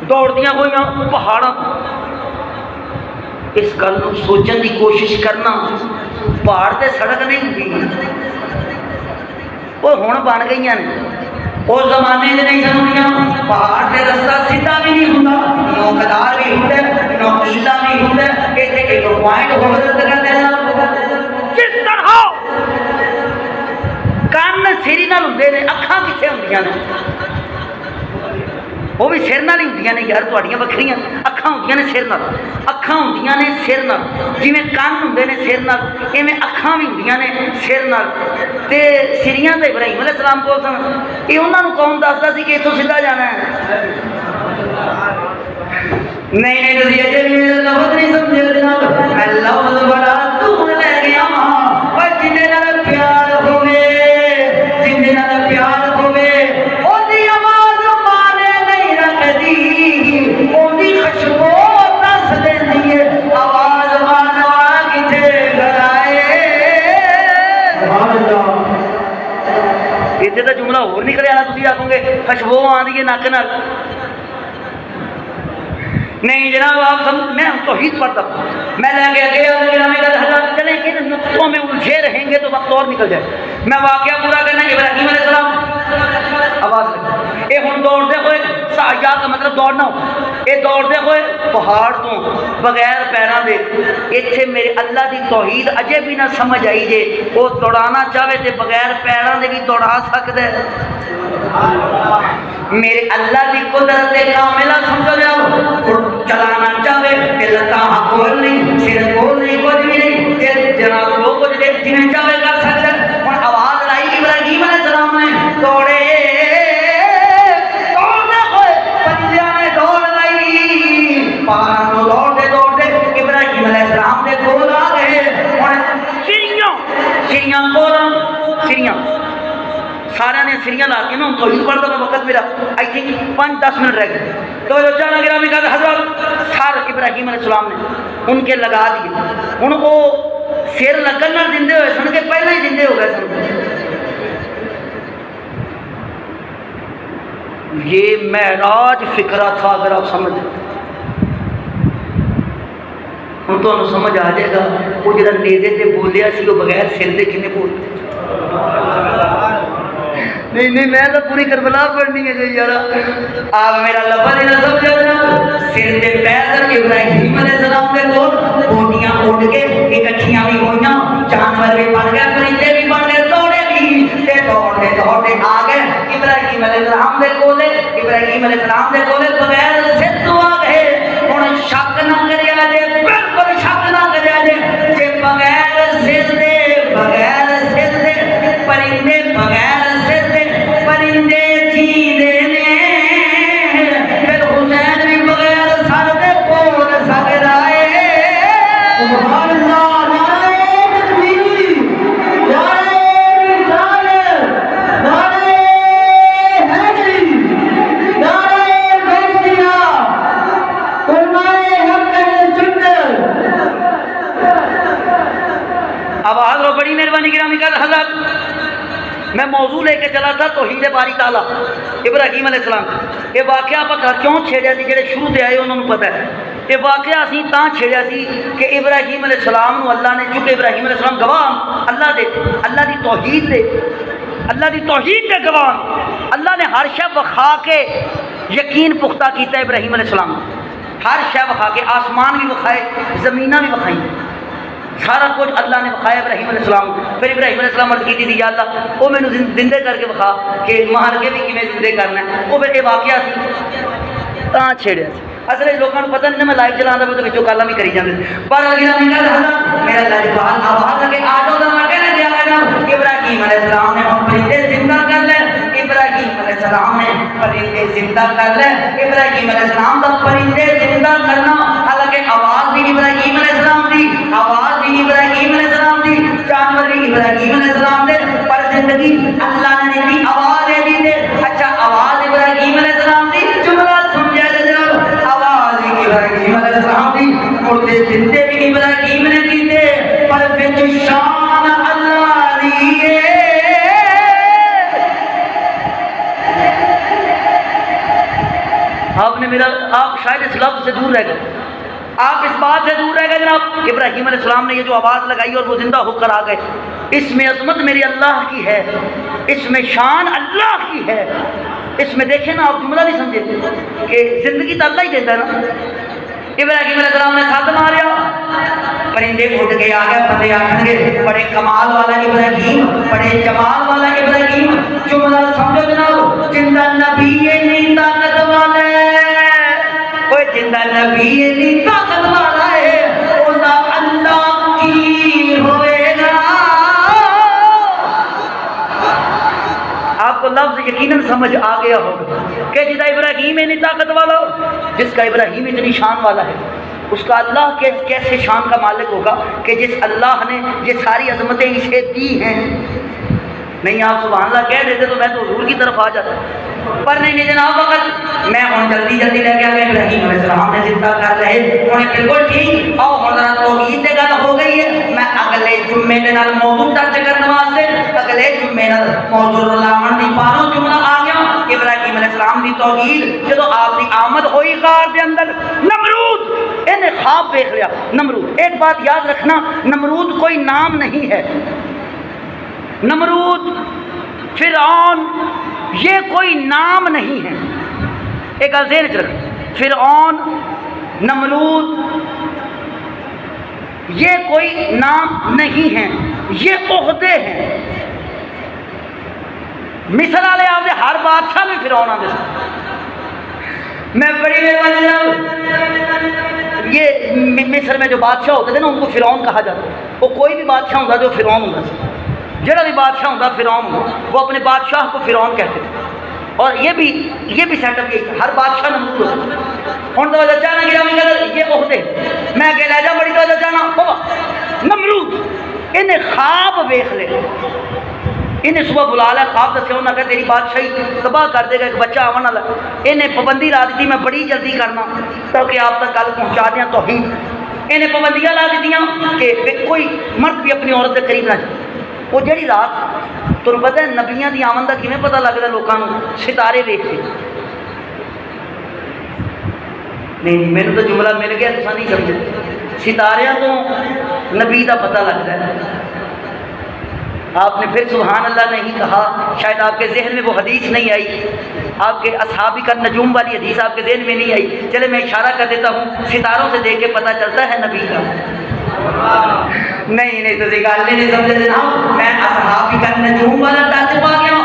Speaker 1: दौड़दियां हुई पहाड़ों। इस गल को सोचने की कोशिश करना, पहाड़ से सड़क नहीं होंगी, वो हुण बन गई ने, उस जमाने से नहीं सुनिया। पहाड़ से रस्ता सीधा भी नहीं होंदा, नौकदार भी होंगे, नौकीला भी होंगे, इतने एक पॉइंट जिस तरह कान सिरी नाल हुंदे ने, अखां कित्थे हुंदियां ने, वो भी सिर नाल ही होंदियां ने यार, तुहाड़ियां वखरियां अखां होंदियां ने सिर नाल, अखां होंदियां ने सिर नाल, जिवें कान हुंदे ने सिर नाल, इवें अखां भी होंदियां ने सिर नाल। ते सिरियां तो इब्राहिम अलैहिस्सलाम कोल सन, ये उन्होंने कौन दसदा सी कि इत्थों सीधा जाना है। नहीं तुसीं अजे भी मेरा लफ्ज़ नहीं समझे जनाब, मैं लफ्ज़ बड़ा दूर ले गया वहां, पर जिंदे नाल प्यार होवे, जिंदे नाल प्यार होवे ओदी आवाज़ माने नहीं रखदी, ओदी खुशबू दस देंदी है, आवाज़ मानवा किथे गराए। सुभान अल्लाह, इत्थे दा जुमला होर निकल आना, तुसीं आखोगे खुशबू आंदी है नक नाल। नहीं जनाब आप सब, मैं तौहीद पढ़ता, मैं लगे गया चले कि नुक्तों में उलझे रहेंगे तो वक्त और निकल जाए। मैं वाकया पूरा करना। इब्राहिम अलैहिस्सलाम आवाज ये हुण दौड़ते हुए, साया का मतलब दौड़ना, ये दौड़ते हुए पहाड़ तो बगैर पैरों के, इत्थे मेरे अल्लाह की तौहीद अजे भी ना समझ आई जे, वो दौड़ाना चाहे तो बगैर पैरों के भी दौड़ा सकता है। मेरे अल्लाह की कुदरत कामिला समझो जाओ, चलाना चाहे लत्ता कोल नहीं, सिर कोल नहीं, कुछ भी नहीं, जनाब वो कुछ जिन्हें चाहे कर सकता है। और आवाज लाई इब्राहिम अलैहिस्सलाम ने, दौड़े दौड़ते हुए बंदियां ने दौड़ लाई, पहाड़ों दौड़ते दौड़ते इब्राहिम अलैहिस्सलाम के कोल आ गए। और सिरियां कोल सिरियां सारे ने सिरियां ला के ना तौहीद पढ़ता, मैं वक्त मेरा आई थिंक 5-10 मिनट रह गए। तो जाना गिरामी का हजरत सार इब्राहिम अलैहिस्सलाम ने उनके लगा दिए, हूँ वो सिर लगन ना जिंदे हुए सन के पहले ही जिंदे हो गए सन। ये महराज फिक्रा था, अगर आप समझ हूँ तो समझ आ जाएगा। वो जो नेजे से बोलिया सी वो बगैर सिर के किन्ने बोल, नहीं मैं तो पूरी करबला पढ़नी है जी यार, आप मेरा लफ्ज़ ही ना समझो ना। सिर से पैर इब्राहिम अलैहिस्सलाम के कोल बोटियां उड़ के इकट्ठियां भी होइयां, जानवर भी बन गए, परिंदे भी बन गए, दौड़े भी, ते दौड़ते दौड़ते आ गए इब्राहिम अलैहिस्सलाम अलैहिस्सलाम दे कोले इब्राहीम अलैहिस्सलाम दे कोले बगैर सिद्ध आ गए। हुण शक ना करिया जे, बिल्कुल शक ना करिया जे बगैर सिद्ध दे परिंदे बगैर सिद्ध परिंदे जींदे ने, फिर हुसैन भी बगैर सर दे कोल सकदा है। सुभान अल्लाह, नारे तकबीर, नारे रिसालत, नारे हैदरी, नारे गौसिया, उलमाए हक सुन्नत। आवाज लो, बड़ी मेहरबानी गिरामी कर हज़रत। मैं मौजू लेके चला था तौहीद बारी ताला इब्राहीम अलैहिस्सलाम। ये वाक़या आप क्यों छेड़िया सी, जेडे शुरू से आए उन्होंने पता है। ये वाक़या असीं तां छेड़िया सी कि इब्राहीम अलैहिस्सलाम नूं अल्लाह ने, चूँकि इब्राहीम अलैहिस्सलाम गवाह अल्लाह दे, अल्लाह की तौहीद दे, अल्लाह की तौहीद दे गवाह। अल्लाह ने हर शय विखा के यकीन पुख्ता किया इब्राहीम अलैहिस्सलाम, हर शय विखा के, आसमान भी विखाए, ज़मीना भी विखाई, सारा कुछ अल्लाह ने विखाया इब्राहीम अलैहिस्सलाम। फिर इब्राहीम अलैहिस्सलाम अर्ज़ की थी, या अल्लाह वो मैनू जिंदे करके विखा कि मार के भी किवें जिंदे करना है। वो फिर ये वाक़या सी तां छेड़िया सी। असल लोगों को पता नहीं, मैं लाइव चलाता तो विचों गल्लां भी करी जाते। पर मेरा लाजवाब आवाज़ लगे आटो का मैं कहना दिया इब्राहीम अलैहिस्सलाम ने परिंदे जिंदा कर ले, इब्राहीम अलैहिस्सलाम ने परिंदे जिंदा कर ले, इब्राहीम अलैहिस्सलाम का परिंदे जिंदा करना। हालांकि आवाज़ भी इब्राहीम अलैहिस्सलाम दी, आवाज़ भी इब्राहीम अलैहिस्सलाम दी, जानवर भी इब्राहीम अलैहिस्सलाम दे, पर जिंदगी अल्लाह ने दी, आवाज़ है दी दे। अच्छा, आवाज़ इब्राहीम अलैहिस्सलाम दी, जुमला समझा जनाब, आवाज़ इब्राहीम अलैहिस्सलाम दी, मुर्दे जिंदे भी इब्राहीम ने कीते, पर विच शान अल्लाह दी है। आपने मेरा, आप शायद इस लफ्ज़ से दूर रह गए, आप इस बात से दूर रह गए जनाब। इब्राहीम अलैहिस्सलाम ने ये जो आवाज़ लगाई और वो जिंदा होकर आ गए, इसमें अज़मत मेरी अल्लाह की है, इसमें शान अल्लाह की है। इसमें देखें ना, आप जुमला नहीं समझे कि जिंदगी तो अल्लाह ही देता है ना। इब्राहीम अलैहिस्सलाम ने सद मारिया, परिंदे उड़ के आ गए। बंदे आखणगे बड़े कमाल वाला इब्राहीम, बड़े जमाल वाला इब्राहीम। जुमला समझो जनाब, जिंदा नबी नहीं ताकत वाला है, कोई जिंदा नबी नहीं ताकत वाला है, उनका अल्लाह की होएगा। आपको लफ्ज़ यकीनन समझ आ गया होगा कि जिदा इब्राहीम नहीं ताकत वाला हो, जिसका इब्राहीम इतनी शान वाला है, उसका अल्लाह कैसे शान का मालिक होगा कि जिस अल्लाह ने ये सारी अजमतें इसे दी हैं। नहीं आप सुभान अल्लाह कह देते तो मैं तो हुजूर की तरफ आ जाता, पर नहीं जनाब, वक्त मैं हम जल्दी जल्दी लेके आ गया। इब्राहीम अलैहिस्सलाम ने जिंदा कर रहे उन्हें बिल्कुल ठीक और जरा तौहीद से गल हो गई है। मैं अगले जुम्मे के नाल मौजू दर्ज करने वास्ते अगले जुम्मे नाल मौजू लावन दी पारों जुमला आ गया। इब्राहीम अलैहिस्सलाम दी तौहीद जो आपकी आमद हुई गार के अंदर, नमरूद इन्हें ख्वाब देख लिया। नमरूद, एक बात याद रखना, नमरूद कोई नाम नहीं है। नमरूद, फिरौन, ये कोई नाम नहीं है। एक गल ज़हन च रख, फिरौन, नमरूद ये कोई नाम नहीं है, ये ओहदे हैं। मिस्र वाले आपने हर बादशाह में फिरौन आते। मैं बड़ी मेहरबानी, ये मिस्र में जो बादशाह होते थे ना, उनको फिरौन कहा जाता था। वो कोई भी बादशाह होता जो फिरौन होता, जरा भी बादशाह होता फिरौन, वो अपने बादशाह को फिरौन कहते थे। और ये भी सेटअप यही था, हर बादशाह नमरूद होता। हम तो जाना गिरामी कर ये ओहदे, मैं कहला जा बड़ी तो जाना बाबा नमरूद। इन्हें ख्वाब वेख ले, इन्हें सुबह बुला लिया, ख्वाब दस्या, उन्हें कहा तेरी बादशाही तबाह कर देगा, एक बच्चा आवन वाला। इन्हें पाबंदी ला दी, मैं बड़ी जल्दी करना ताकि आप तक गल पहुँचा दें तौहीद। इन्हें पाबंदियाँ ला दी कि कोई मर्द भी अपनी औरत के करीब ना जाए। वो जी रात तुम पता है नबियां की आमन का किमें पता लगता लोगों को, सितारे वेख के। नहीं मैंने तो जुमला मिल गया, तुम नहीं समझे। सितारियां तो नबी का पता लगता है। आपने फिर सुभान अल्लाह नहीं कहा, शायद आपके जहन में वो हदीस नहीं आई, आपके असहाबी का नजूम वाली हदीस आपके जहन में नहीं आई। चले मैं इशारा कर देता हूँ, सितारों से देख के पता चलता है नबी का। नहीं तो गल नहीं समझे जनाब, मैं असहाबी का नजूम वाला टच पा गया।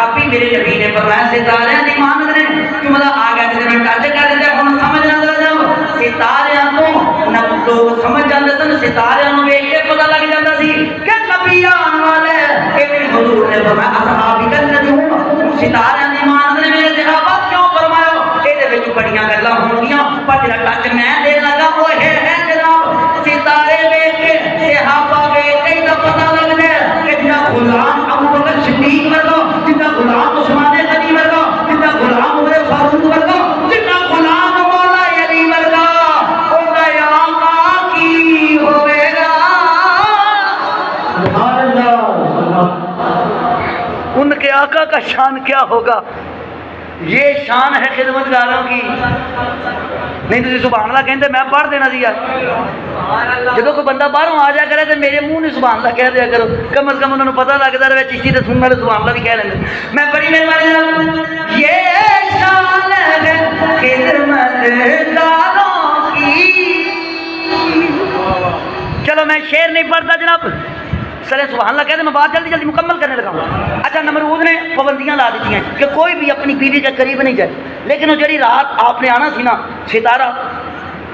Speaker 1: आप ही मेरे नबी ने फरमाया सितारे दी मानद ने जुमला आ गया ते मैं टच कर दिंदा हुण समझ लग जब सितारे तो न लोग समझ जाते सन सितारे नु वेख के पता लग जाता सी कि नबी आने वाले इवें हुजूर ने फरमाया असहाबी का नजूम सितारे दी मानद ने मेरे सहाबा क्यों फरमाया ਇਹਦੇ ਵਿੱਚ बड़ियां गल्लां होंगियां पर जेड़ा टच मैं देन लगा वो है जनाब सितारे वेख के सहाबा वेख के तो पता लगदा है कि जिन्ना गुलाम अबू बकर सिद्दीक वर्गा जिन्ना गुलाम उस्मान गनी वर्गा जिन्ना गुलाम उमर फारूक वर्गा जिन्ना गुलाम मौला अली वर्गा ओदा आका की होवेगा सुभान अल्लाह। उनके आका का शान क्या होगा? ये शान है खिदमतगारों की। नहीं तो सुभान अल्लाह कहते मैं पढ़ देना सी जो कोई बंदा बाहरों आ जाया करे तो मेरे मुंह नहीं सुभान अल्लाह कह दिया करो, कम अज कम उन्होंने पता लगता रहे चिश्ती तो सुनने वाले सुभान अल्लाह भी कह लेंगे। मैं बड़ी मेहरबानी ये शान है खिदमतगारों की। चलो मैं शेर नहीं पढ़ता जनाब, चले सुभान अल्लाह कहते मैं बात जल्दी जल्दी मुकम्मल करने लगा हूँ। अच्छा नमरूद ने पाबंदियाँ ला दी कि कोई भी अपनी बीवी के करीब नहीं जाए, लेकिन वो जी रात आपने आना सी ना सितारा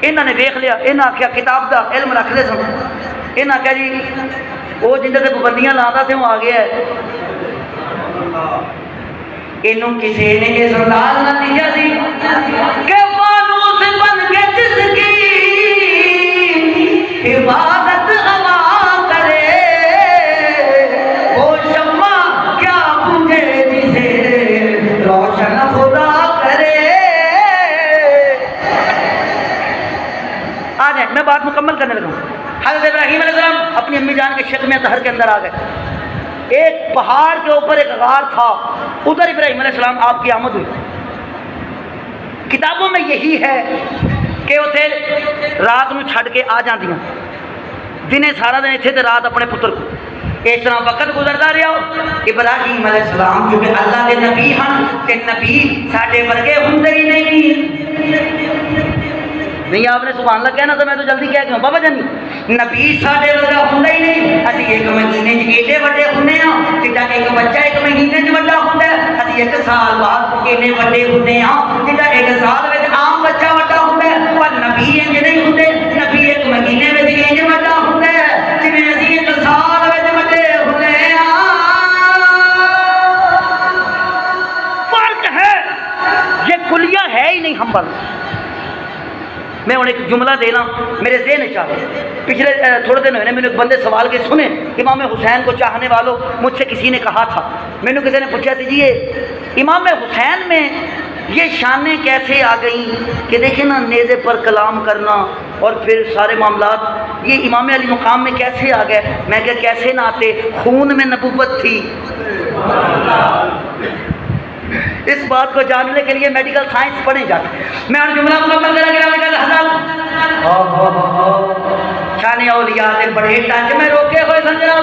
Speaker 1: इन्होंने देख लिया, इन्हें आख्या किताब का इल्म रखते सन, इन्हें आख्या जी वो जिंदे से पाबंदियाँ लाता थे वो आ गया है। इनू किसी ने इस अंदाज ना लिखा सी कि फानूस बन के जिसकी इबादत हवा करे वो शम्मा क्या बुझे जिसे रोशन खुदा करे। आ जाए मैं बात मुकम्मल करने लगा हूँ। हज़रत इब्राहीम अलैहिस्सलाम अपनी अम्मी जान के शक में तहर के अंदर आ गए। एक पहाड़ के ऊपर एक गार था, उधर इब्राहीम अलैहिस्सलाम आपकी आमद हुई। किताबों में यही है कि उसे रात में छड़ के आ जाती, दिने सारा दिन इतने रात अपने पुत्र को। इस तरह वक्त गुजरता रहा। इब्राहीम अलैहिस्सलाम क्योंकि अल्लाह के नबी हैं कि नबी साढ़े वर्गे होंगे ही नहीं आपने सुभान अल्लाह कहना तो मैं तो जल्दी कह गया बाबा जानी नबी साढ़े वर्गा होंगे ही नहीं। असी एक महीने एडे वड्डे होंगे हाँ जिदा एक बच्चा एक महीने वड्डा होंगे, असी एक साल बाद इन्ने वड्डे होंगे हाँ जिदा एक साल में आम बच्चा वड्डा होंगे, पर नबी इंज नहीं होंगे। नबी एक महीने में इंज वड्डा होंगे जिवें असी एक साल में वड्डे होंगे। फर्क है, ये कुलिया है ही नहीं हम पर। मैं उन्हें एक जुमला देना मेरे ज़हन में चाहे। पिछले थोड़े दिन हुए मैंने एक बंदे सवाल के सुने, इमाम हुसैन को चाहने वालों मुझसे किसी ने कहा था, मैंने किसी ने पूछा थी जी ये इमाम हुसैन में ये शानें कैसे आ गई कि देखें ना नेज़े पर कलाम करना और फिर सारे मामलात ये इमाम अली मुकाम में कैसे आ गए। मैं क्या कैसे ना आते, खून में नबुव्वत थी। इस बात को जानने के लिए मेडिकल साइंस पढ़े जाते। मैं और जुमला मुकम्मल करेंगे शान औलिया दे बड़े टच में रोके हुए समझना,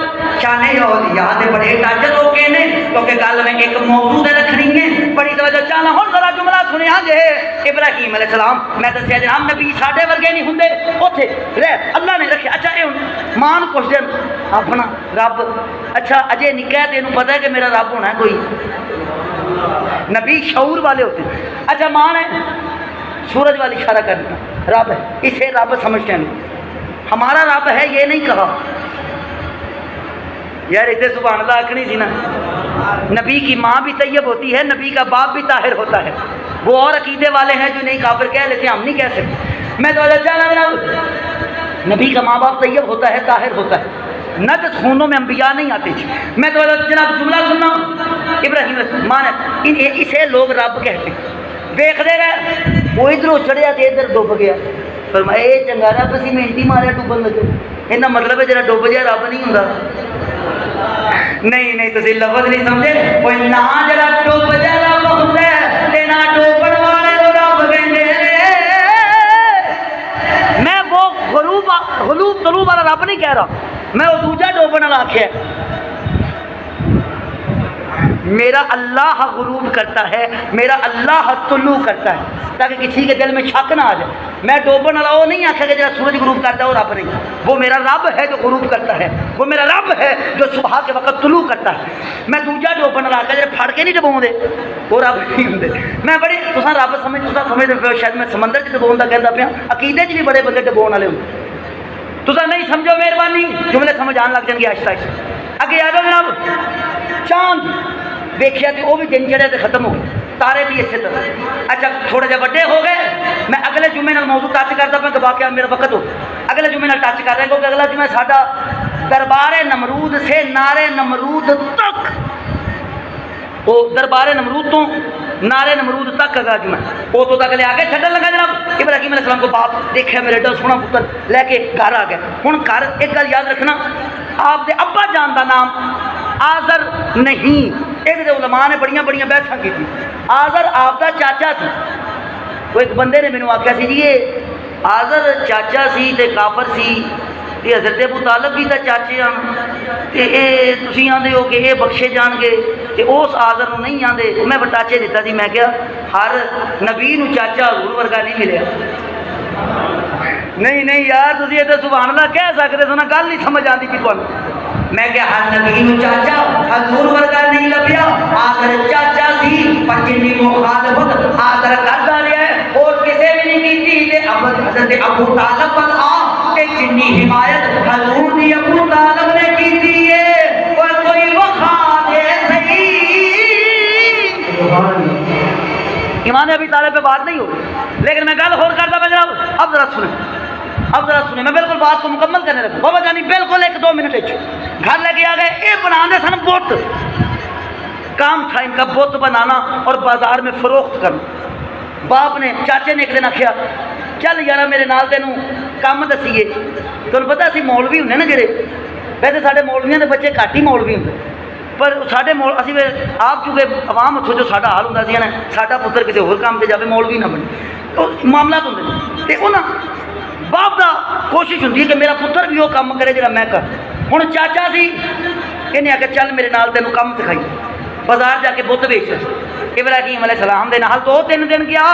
Speaker 1: शान औलिया दे बड़े टच रोके ने क्योंकि गल में एक मौजू दे रखनी है बड़ी तवज्जो चाहना। हुण जरा जुमला सुनिया जे इब्राहीम अलैहिस्सलाम मैं दस्सिया जनाब नबी साढ़े वर्गे नहीं हुंदे उत्थे रह अल्लाह ने रखे। अच्छा ये मान पुछदे अपना रब, अच्छा अजे निक्का है तेनू पता है कि मेरा रब होना है कोई? नबी शऊर वाले होते हैं। अच्छा मान है सूरज वाली इशारा कर देता रब है, इसे रब समझते हैं। हमारा रब है ये नहीं कहा यार, इतने सुभान अल्लाह आखनी थी ना। नबी की माँ भी तैयब होती है, नबी का बाप भी ताहिर होता है। वो और अकीदे वाले हैं जो नहीं काफिर कह लेते, हम नहीं कह सकते। मैं तो नबी का माँ बाप तैयब होता है, ताहिर होता है, न तो खूनों में अंबिया नहीं आते थे। मैं तो जनाब जुमला सुनना इब्राहीम मान इसे लोग रब कहते देखते रहे। वो इधरों चढ़िया तो इधर डुब गया, फरमाया ये चंगा रब सी मिनटी मारिया डुबन लगे। इनका मतलब है जरा डुब जाए रब नहीं होंगे। नहीं नहीं तुम लफज नहीं समझे, कोई ना जरा डुब जाए रब होंगे ना डुबन वाले को रब कहते। मैं वो गुलूब तलूब वाला रब नहीं कह रहा, मैं वो दूजा डोबन वाला आख्या। मेरा अल्लाह गुरूब करता है, मेरा अल्लाह तुल्लू करता है, ताकि किसी के दिल में शक ना आ जाए। मैं डोबन वाला वो नहीं आखेगा जो सूरज गुरूब करता है वो रब नहीं, वो मेरा रब है जो गुरूब करता है, वो मेरा रब है जो सुबह के वक्त तुलू करता है। मैं दूजा डोबन वाला आखा जो फड़ के नहीं डबोंदे वो रब नहीं होंगे। मैं बड़ी तुसा रब समझते पे शायद मैं समंदर च डबोन का कहता पाया, अकीदे च भी बड़े बंदे डबोन वाले होंगे। तुसा नहीं समझो, मेहरबानी जुमले समझ आन लग जाएंगे आहिस्ता आहिस्ता। अगे आ जाओ जनाब, चांद देखिया तो वो भी दिन चढ़े तो खत्म हो गए, तारे भी इसी तरह। अच्छा थोड़े जे बड़े हो गए, मैं अगले जुम्मे नाल मौजू टच करता मैं दबा के मेरा वक्त हो, अगले जुम्मे नाल टच कर रहे हैं क्योंकि अगला जुम्मे साडा दरबार नमरूद से नारे नमरूद तक, वो दरबार नमरूद तो नारे नमरूद तक अगला जुम्मा, वो तो तक ले आके छड्डन लगा जनाब। इब्राहिम अलैहिस्सलाम को बाप देखा मेरे एडा सोहना पुत्र लैके घर आ गया। हुण घर एक गल याद रखना, आपके अब्बा जान का नाम आजर नहीं, एक उलमा ने बड़िया बड़िया बहसा की थी। आजर आपका चाचा सी, वो एक बंदे ने मैनू आख्या सी जी ये आजर चाचा सी ते काफर सी ते हज़रत अबू तालिब भी तो चाचे हैं ते आंदे हो कि ये बख्शे जाणगे ते उस आजर नूं नहीं आंदे। मैं बटाचे दिता सी, मैं क्या हर नबी नूं चाचा हजूर वर्गा नहीं मिले। नहीं नहीं यार तुम ये तो सुभान अल्लाह कह सकते हो ना, गल नहीं समझ आती कि तुहानूं। मैं क्या हर नबी नूं चाचा हजूर वर्गा नहीं लभ्या, आदर चाचा सी पर जिन्नी मुखालफत आदर करदा रहा है और किसी भी नहीं की ते हज़रत अबू तालिब वल आ ते जिन्नी हिमायत हजूर दी अबू तालिब ने की है और कोई वखा दे सही। ईमान अबी तालिब पे बात नहीं हो, लेकिन मैं गल होर करदा मैं जनाब। अब जरा सुने, मैं बिल्कुल बात को मुकम्मल करने लगा। बाबा जानी बिल्कुल 1-2 मिनट घर लेके आ गए, ये बनाते सन बुत, काम था इनका बुत बनाना और बाजार में फरोख्त करना। बाप ने चाचे ने एक दिन आख्या चल यार मेरे नाल तेनू काम दसीए। तुहानूं पता असीं मौलवी हुंदे ना जेहड़े, वैसे साडे मौलवियां दे बच्चे घट ही मौलवी हुंदे, पर साडे असीं आप चुके आवाम उत्थों जो साडा हाल हुंदा सी ना, साडा पुत्तर किसी होर काम ते जावे मौलवी ना बने, तो मामला तो हुंदे ते उन्हां बाप का कोशिश होंगी कि मेरा पुत्र भी वो काम करे जो मैं कर। हुण चाचा सी इन्हें आके चल मेरे नाल तेनू काम सिखाई, बाजार जाके बुत बेच। इब्राहिम अलैहिस्सलाम दे नाल 2-3 दिन गया,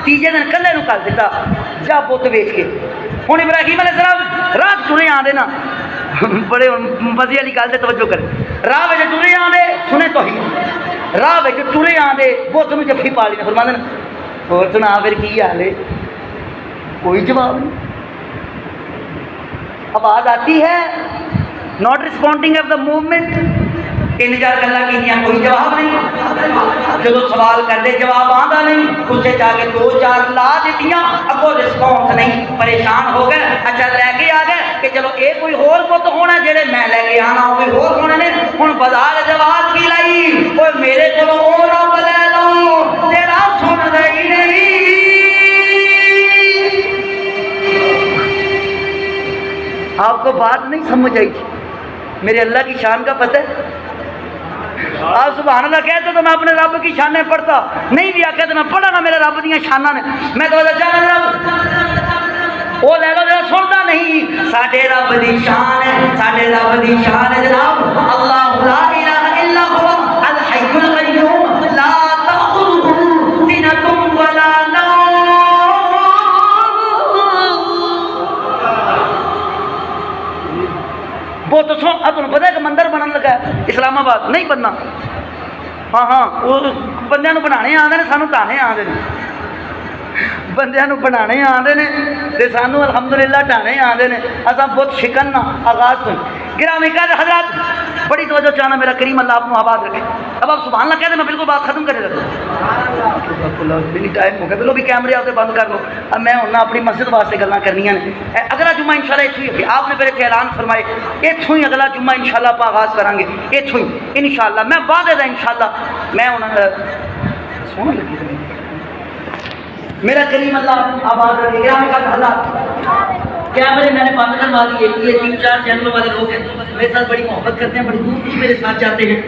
Speaker 1: तीजे दिन कल्ले नूं कर दिता जा बुत बेच के। हुण इब्राहिम अलैहिस्सलाम रात टुरे आंदे ना, बड़े मजे वाली गल ते तवज्जो करे, राह विच टुरे आंदे सुने तौहीद, राह विच टुरे आंदे बुत नूं जफ्फी पा ली, फरमांदे ने होर सुना फिर की हाल है, कोई जवाब नहीं। आवाज आती है not responding of the movement, 3-4 गल्लां कीतियां कोई जवाब नहीं, जो सवाल करते जवाब आता नहीं, गुस्से जाके 2-4 ला दित्तियां अगों रिस्पॉन्स नहीं, परेशान हो गए। अच्छा लैके आ गए कि चलो ये कोई होर पुत होना जेड़े मैं लैके आना कोई होर होने ने। हुण बाजार जवाब की लाई, कोई मेरे को रब लै लो तेरा सुन रही नहीं। आपको बात नहीं समझ आई थी, मेरे अल्लाह की शान का पता है। आप सुभान अल्लाह कहते तो मैं अपने रब की शान पढ़ता, नहीं भी आखे तो मैं पढ़ा ना मेरे रब दी शाना ने। मैं तो वो ले लो जरा सुनता नहीं, साडे रब दी शान है, साडे रब दी शान है जनाब। अल्लाह ला इलाहा इल्ला हुवा अल हय्युल कय्यूम ला तअखुजुहु सिनतुन वला नौम। वो तो सुन, अब तुम पता है कि मंदिर बनन लगा इस्लामाबाद, नहीं बनना। हाँ वो बंदे बनाने आते हैं, सानू ढाने आते हैं, बंदे बनाने आते हैं तो सानू अलहमदुलिल्लाह ढाने आते हैं। असा बहुत शिकन ना आगाज तो गिरामी का हजरात बड़ी तवज्जो चाहना, मेरा करीम अल्लाह आपको आबाद रखे। अब आप सुभान अल्लाह कहते मैं बिल्कुल बात खत्म करने लगा, टाइम हो गया, बिल्कुल भी कैमरे आपसे बंद कर लो। अब मैं हूँ अपनी मस्जिद वास्ते गल्लां करनियां ने। अगला जुम्मा इंशाल्लाह इत्थों ही होगी, आपने फिर इत्थे ऐलान फरमाए इत्थों ही अगला जुम्मा इंशाल्लाह आप आगाज़ करांगे इत्थों ही इंशाल्लाह। मैं वादे दा इंशाल्लाह मैं उन्होंने सोहना लगी मेरा करीम अल्लाह आबाद रखे। कैमरे मैंने बंद करवा दिए, ये 3-4 चैनलों वाले लोग हैं मेरे साथ बड़ी मोहब्बत करते हैं, बड़ी दूर मेरे साथ जाते हैं।